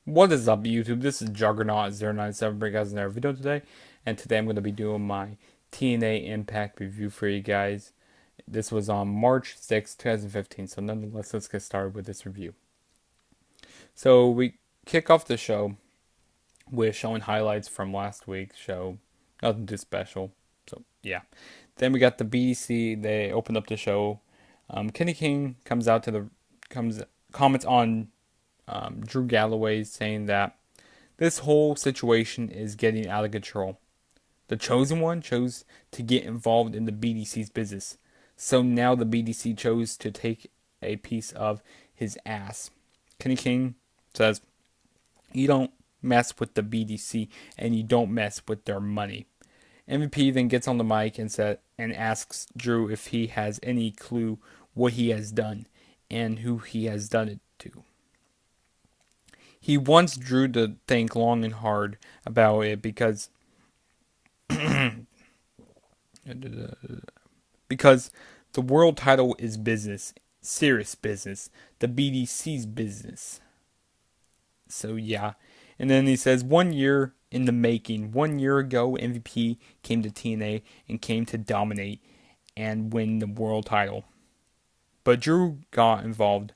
What is up, YouTube? This is Juggernaut097 bringing guys another video today, and today I'm going to be doing my TNA Impact review for you guys. This was on March 6th, 2015, so nonetheless, let's get started with this review. So we kick off the show with showing highlights from last week's show, nothing too special, so yeah. Then we got the BDC, they opened up the show. Kenny King comments on Drew Galloway, saying that this whole situation is getting out of control. The chosen one chose to get involved in the BDC's business, so now the BDC chose to take a piece of his ass. Kenny King says, "You don't mess with the BDC, and you don't mess with their money." MVP then gets on the mic and asks Drew if he has any clue what he has done and who he has done it to. He wants Drew to think long and hard about it because the world title is business, serious business, the BDC's business. So yeah. And then he says 1 year in the making. 1 year ago, MVP came to TNA and came to dominate and win the world title. But Drew got involved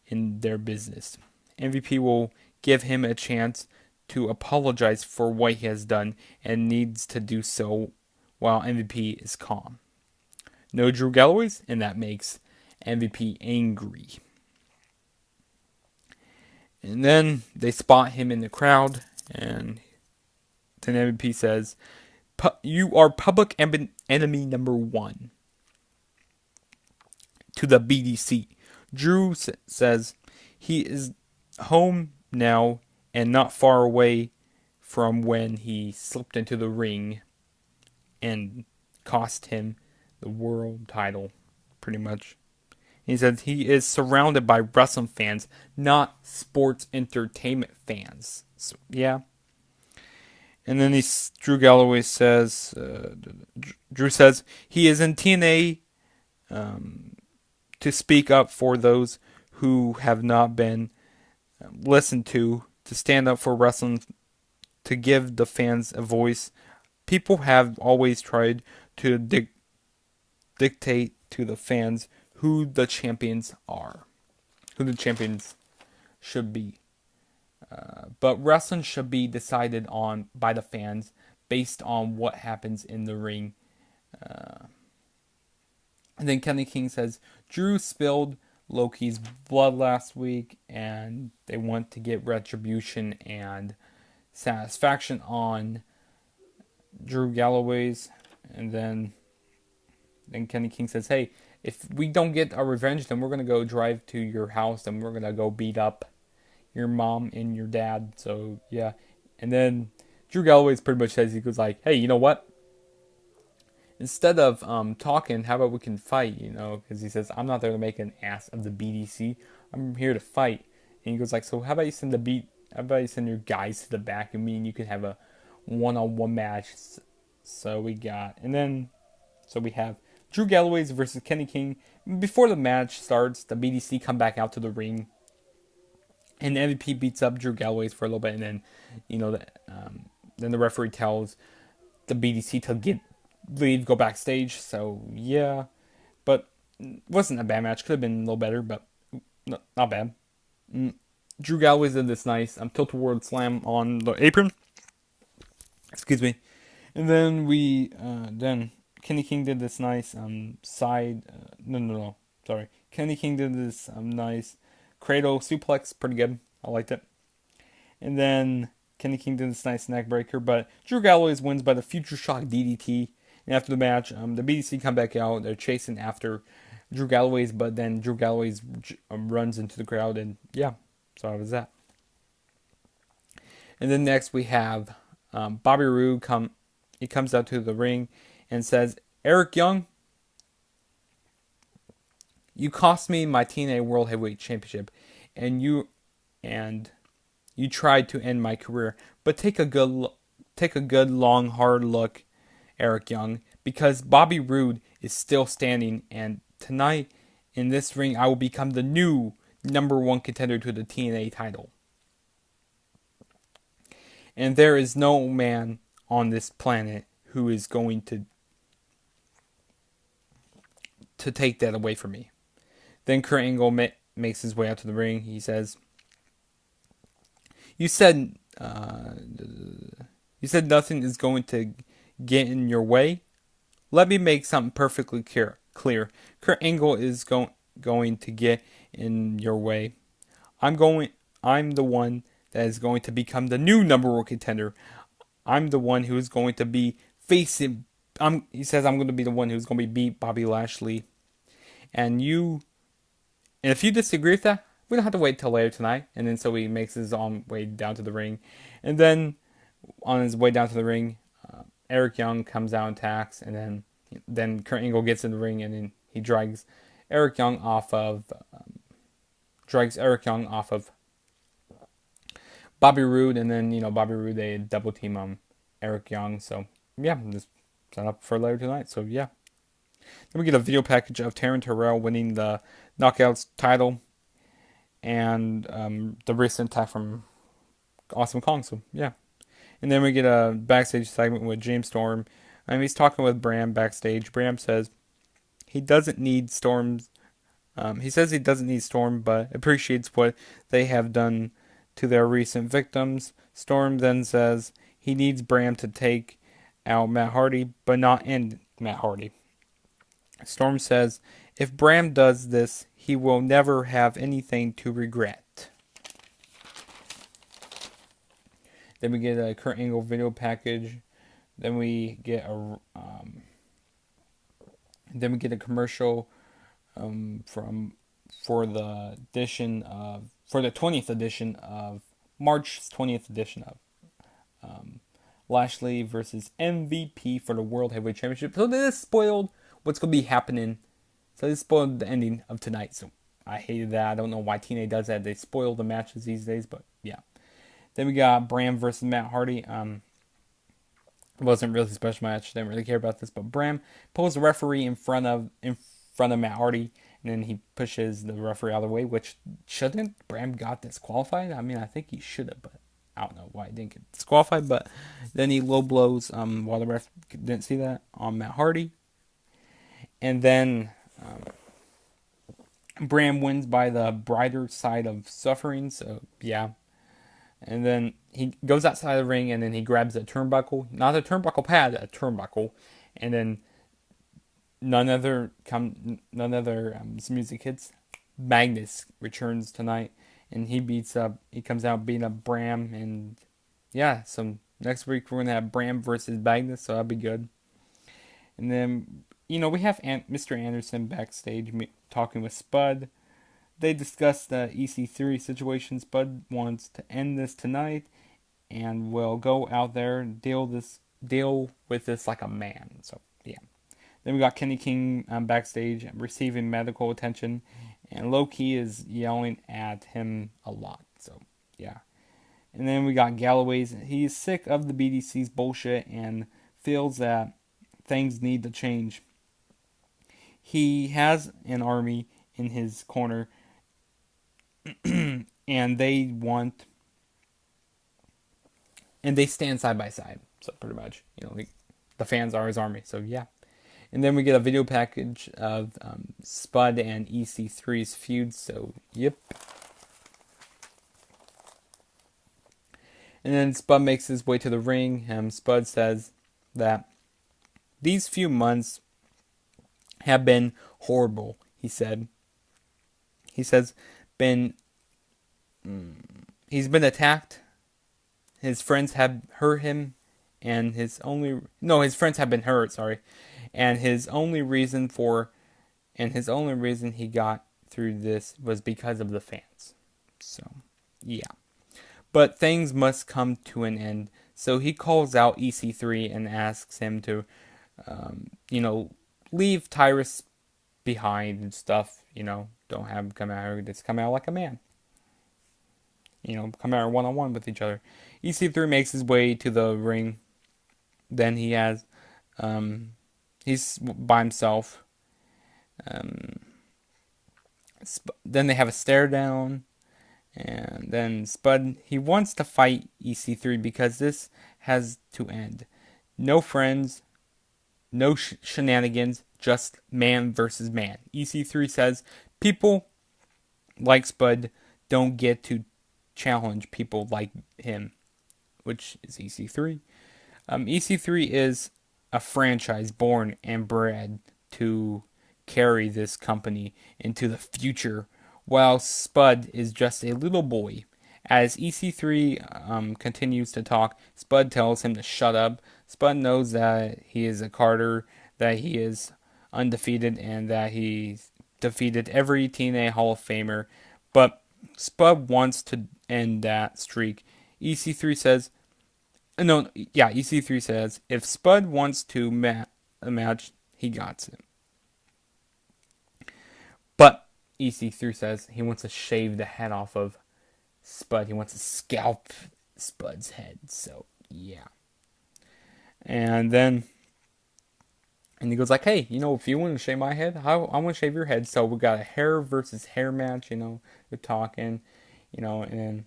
in their business. MVP will give him a chance to apologize for what he has done and needs to do so while MVP is calm. No Drew Galloways, and that makes MVP angry. And then they spot him in the crowd, and then MVP says, "You are public enemy number one to the BDC." Drew says he is home now and not far away from when he slipped into the ring and cost him the world title, pretty much. He said he is surrounded by wrestling fans, not sports entertainment fans. So, yeah. And then Drew Galloway says, Drew says he is in TNA to speak up for those who have not been listened to stand up for wrestling, to give the fans a voice. People have always tried to dictate to the fans who the champions are, who the champions should be. But wrestling should be decided on by the fans based on what happens in the ring. And then Kenny King says, Drew spilled Loki's blood last week, and they want to get retribution and satisfaction on Drew Galloway's. And then Kenny King says, "Hey, if we don't get our revenge, then we're gonna go drive to your house and we're gonna go beat up your mom and your dad." So yeah. And then Drew Galloway's pretty much says, he goes like, "Hey, you know what? Instead of talking, how about we can fight, you know?" Because he says, "I'm not there to make an ass of the BDC. I'm here to fight." And he goes like, "So how about you send your guys to the back, and me and you can have a one-on-one match." So we have Drew Galloway's versus Kenny King. Before the match starts, the BDC come back out to the ring, and MVP beats up Drew Galloway's for a little bit, and then, then the referee tells the BDC to leave, go backstage. So yeah, but it wasn't a bad match. Could have been a little better, but not bad. Drew Galloway did this nice tilt-a-whirl slam on the apron. Excuse me. And then then Kenny King did this nice Kenny King did this nice cradle suplex, pretty good. I liked it. And then Kenny King did this nice neck breaker, but Drew Galloway wins by the Future Shock DDT. And after the match, the BDC come back out. They're chasing after Drew Galloway's, but then Drew Galloway's runs into the crowd, and yeah, so that was that. And then next we have Bobby Roode He comes out to the ring and says, "Eric Young, you cost me my TNA World Heavyweight Championship, and you tried to end my career. But take a good, long, hard look, Eric Young, because Bobby Roode is still standing, and tonight in this ring, I will become the new #1 contender to the TNA title." and there is no man on this planet who is going to take that away from me. Then Kurt Angle makes his way out to the ring. He says, "You said, you said nothing is going to get in your way. Let me make something perfectly clear. Kurt Angle is going to get in your way. I'm the one that is going to become the new number one contender. I'm the one who is going to be facing. He says I'm going to be the one who's going to beat Bobby Lashley. And if you disagree with that, we don't have to wait till later tonight." And then so he makes his own way down to the ring, and then on his way down to the ring, Eric Young comes out and attacks, and then Kurt Angle gets in the ring, and then he drags Eric Young off of Bobby Roode, and then Bobby Roode, they double team on Eric Young. So yeah, just set up for later tonight. So yeah. Then we get a video package of Taryn Terrell winning the Knockouts title, and the recent attack from Awesome Kong. So yeah. And then we get a backstage segment with James Storm. He's talking with Bram backstage. Bram says he doesn't need Storm's. He says he doesn't need Storm, but appreciates what they have done to their recent victims. Storm then says he needs Bram to take out Matt Hardy, but not end Matt Hardy. Storm says if Bram does this, he will never have anything to regret. Then we get a Kurt Angle video package. Then we get a commercial for the 20th edition of March 20th edition of Lashley versus MVP for the World Heavyweight Championship. So this spoiled what's going to be happening. So this spoiled the ending of tonight. So I hated that. I don't know why TNA does that. They spoil the matches these days, but yeah. Then we got Bram versus Matt Hardy. It wasn't really a special match. Didn't really care about this, but Bram pulls the referee in front of Matt Hardy, and then he pushes the referee out of the way. Which shouldn't Bram got disqualified? I mean, I think he should have, but I don't know why he didn't get disqualified. But then he low blows while the ref didn't see that on Matt Hardy, and then Bram wins by the brighter side of suffering. So yeah. And then he goes outside the ring, and then he grabs a turnbuckle. Not a turnbuckle pad, a turnbuckle. And then none other music hits. Magnus returns tonight, and he comes out beating up Bram. And yeah, so next week we're going to have Bram versus Magnus, so that'll be good. And then, we have Mr. Anderson backstage talking with Spud. They discuss the EC3 situation. Spud wants to end this tonight and will go out there and deal with this like a man. So yeah. Then we got Kenny King backstage receiving medical attention, and Low-Key is yelling at him a lot. So yeah. And then we got Galloway's. He's sick of the BDC's bullshit and feels that things need to change. He has an army in his corner, and they stand side by side. So pretty much, the fans are his army. So yeah. And then we get a video package of Spud and EC3's feud. So yep. And then Spud makes his way to the ring. Spud says that these few months have been horrible. He says he's been attacked. His friends have hurt him, and his friends have been hurt. Sorry, and his only reason he got through this was because of the fans. So, yeah. But things must come to an end. So he calls out EC3 and asks him to, leave Tyrus behind and stuff. Don't have him come out here. Just come out like a man. Come out one-on-one with each other. EC3 makes his way to the ring. Then he's by himself. Then they have a stare down. And then Spud, he wants to fight EC3 because this has to end. No friends, no shenanigans, just man versus man. EC3 says people like Spud don't get to challenge people like him, which is EC3. EC3 is a franchise born and bred to carry this company into the future, while Spud is just a little boy. As EC3 continues to talk, Spud tells him to shut up. Spud knows that he is a Carter, that he is undefeated, and that he's defeated every TNA Hall of Famer. But Spud wants to end that streak. EC3 says, no, yeah, EC3 says, if Spud wants to a match, he got it. But EC3 says he wants to shave the head off of Spud. He wants to scalp Spud's head. So, yeah. And he goes like, hey, if you want to shave my head, I want to shave your head. So we got a hair versus hair match, they're talking, and then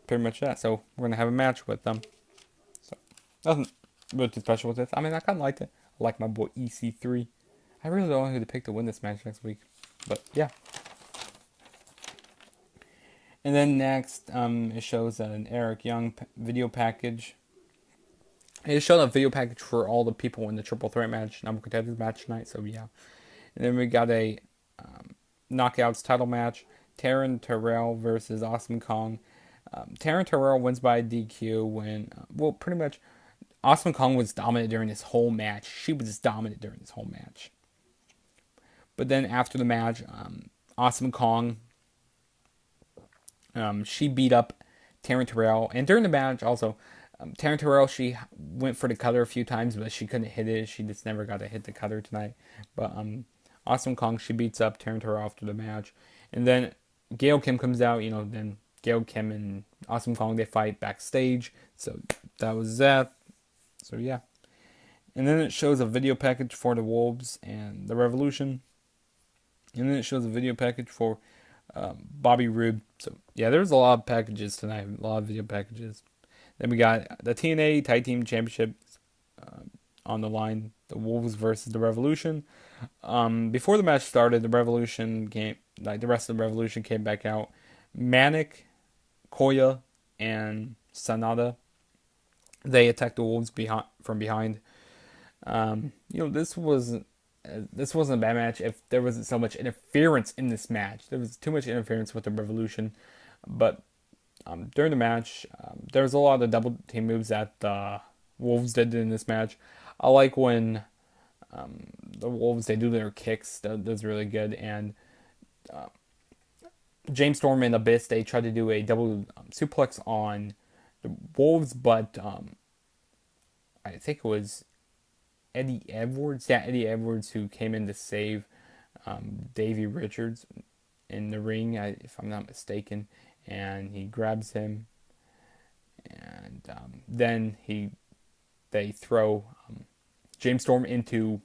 pretty much that. So we're going to have a match with them. So nothing really too special with this. I mean, I kind of liked it. I like my boy EC3. I really don't know who to pick to win this match next week. But, yeah. And then next, it shows an Eric Young video package. It showed a video package for all the people in the triple threat match, number contenders match tonight. So, yeah. And then we got a knockouts title match. Taryn Terrell versus Awesome Kong. Taryn Terrell wins by DQ when, pretty much, Awesome Kong was dominant during this whole match. She was just dominant during this whole match. But then after the match, Awesome Kong, she beat up Taryn Terrell. And during the match, also, Taryn Terrell, she went for the cutter a few times, but she couldn't hit it. She just never got to hit the cutter tonight. But Awesome Kong, she beats up Taryn Terrell after the match. And then Gail Kim comes out, then Gail Kim and Awesome Kong, they fight backstage. So that was that. So yeah. And then it shows a video package for the Wolves and the Revolution. And then it shows a video package for Bobby Roode. So yeah, there's a lot of packages tonight. A lot of video packages. Then we got the TNA Tag Team Championships on the line. The Wolves versus the Revolution. Before the match started, the Revolution came, like the rest of the Revolution came back out. Manic, Koya, and Sanada. They attacked the Wolves from behind. This wasn't a bad match if there wasn't so much interference in this match. There was too much interference with the Revolution. But during the match, there was a lot of double team moves that the Wolves did in this match. I like when the Wolves, they do their kicks. That's really good. And James Storm and Abyss, they tried to do a double suplex on the Wolves, but I think it was Eddie Edwards. Yeah, Eddie Edwards, who came in to save Davey Richards in the ring, if I'm not mistaken. And he grabs him, and then they throw James Storm into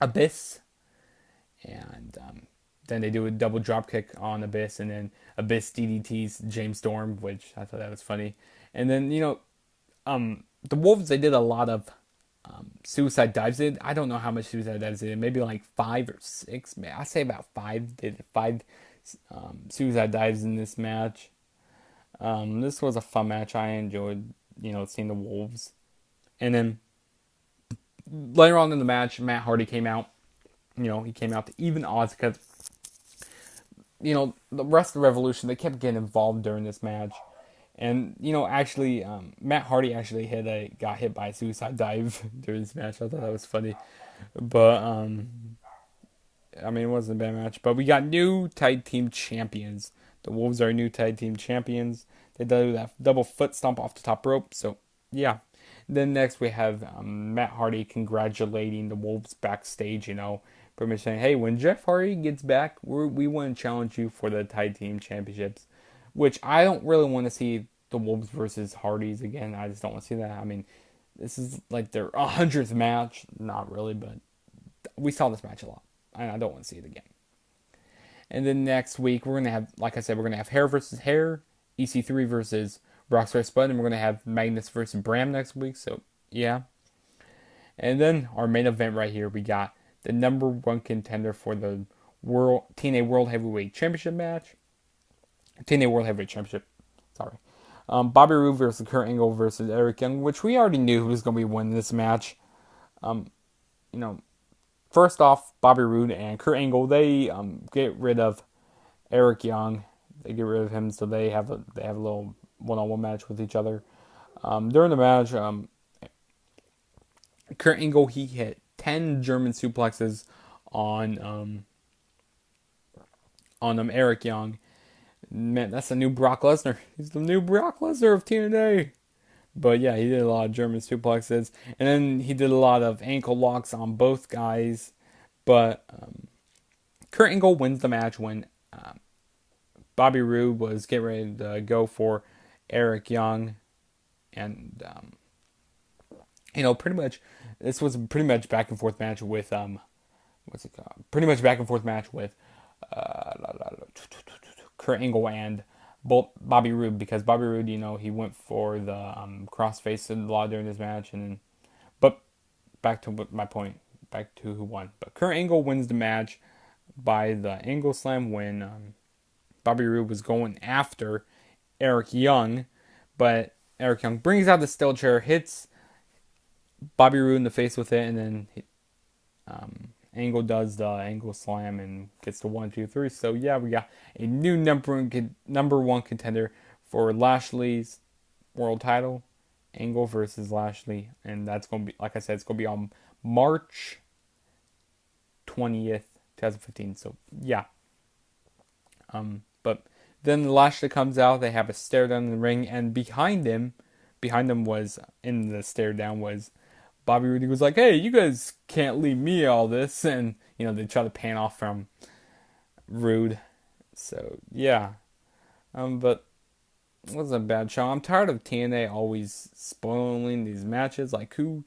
Abyss, and then they do a double drop kick on Abyss, and then Abyss DDTs James Storm, which I thought that was funny. And then the Wolves, they did a lot of suicide dives. I don't know how much suicide dives they did. Maybe like 5 or 6. I say about 5. They did 5 suicide dives in this match. This was a fun match. I enjoyed, seeing the Wolves. And then later on in the match, Matt Hardy came out. He came out to even odds because, the rest of the Revolution, they kept getting involved during this match. And, actually, Matt Hardy actually got hit by a suicide dive during this match. I thought that was funny. But, it wasn't a bad match. But we got new tag team champions. The Wolves are new tag team champions. They do that double foot stomp off the top rope. So, yeah. Then next we have Matt Hardy congratulating the Wolves backstage, pretty much saying, hey, when Jeff Hardy gets back, we want to challenge you for the tag team championships. Which I don't really want to see the Wolves versus Hardys again. I just don't want to see that. This is like their 100th match. Not really, but we saw this match a lot. And I don't want to see it again. And then next week we're gonna have, like I said, we're gonna have Hair versus Hair, EC3 versus Brock vs. Bud, and we're gonna have Magnus versus Bram next week. So yeah. And then our main event right here, we got the number one contender for the World TNA World Heavyweight Championship match. TNA World Heavyweight Championship. Sorry. Bobby Roode versus Kurt Angle versus Eric Young, which we already knew who was going to be winning this match. You know, first off, Bobby Roode and Kurt Angle, they get rid of Eric Young. They get rid of him, so they have a little one-on-one match with each other. During the match, Kurt Angle, he hit 10 German suplexes on Eric Young. Man, that's a new Brock Lesnar. He's the new Brock Lesnar of TNA. But yeah, he did a lot of German suplexes. And then he did a lot of ankle locks on both guys. But Kurt Angle wins the match when Bobby Roode was getting ready to go for Eric Young. And, pretty much, this was a pretty much back and forth match with, Pretty much back and forth match with Kurt Angle and Bobby Roode, because Bobby Roode, he went for the crossface a lot during this match, but back to my point, back to who won. But Kurt Angle wins the match by the angle slam when Bobby Roode was going after Eric Young, but Eric Young brings out the steel chair, hits Bobby Roode in the face with it, and then Angle does the angle slam and gets to 1, 2, 3. So yeah, we got a new number one contender for Lashley's world title, Angle versus Lashley, and that's gonna be, like I said, it's gonna be on March 20th, 2015. So yeah, but then Lashley comes out. They have a stare down in the ring, and behind them was, in the stare down was Bobby Roode. Was like, "Hey, you guys can't leave me all this," and they try to pan off from Roode. So yeah, but it wasn't a bad show. I'm tired of TNA always spoiling these matches. Like, who's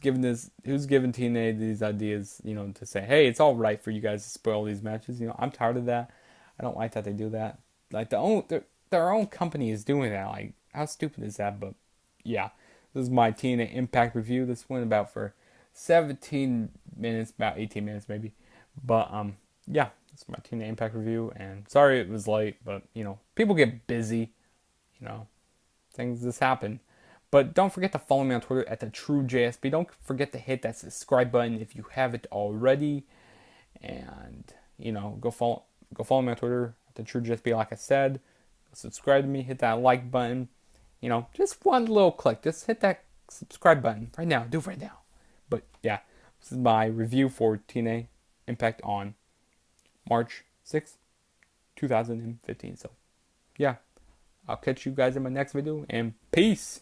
giving TNA these ideas? To say, "Hey, it's all right for you guys to spoil these matches." I'm tired of that. I don't like that they do that. Like their own company is doing that. Like, how stupid is that? But yeah. This is my TNA Impact review. This went about for 17 minutes, about 18 minutes maybe. But yeah, this is my TNA Impact review. And sorry it was late, but people get busy. Things just happen. But don't forget to follow me on Twitter at @TheTrueJSB. Don't forget to hit that subscribe button if you haven't already. And go follow me on Twitter at @TheTrueJSB. Like I said, subscribe to me. Hit that like button. Just one little click. Just hit that subscribe button right now. Do it right now. But yeah, this is my review for TNA Impact on March 6th, 2015. So yeah, I'll catch you guys in my next video, and peace.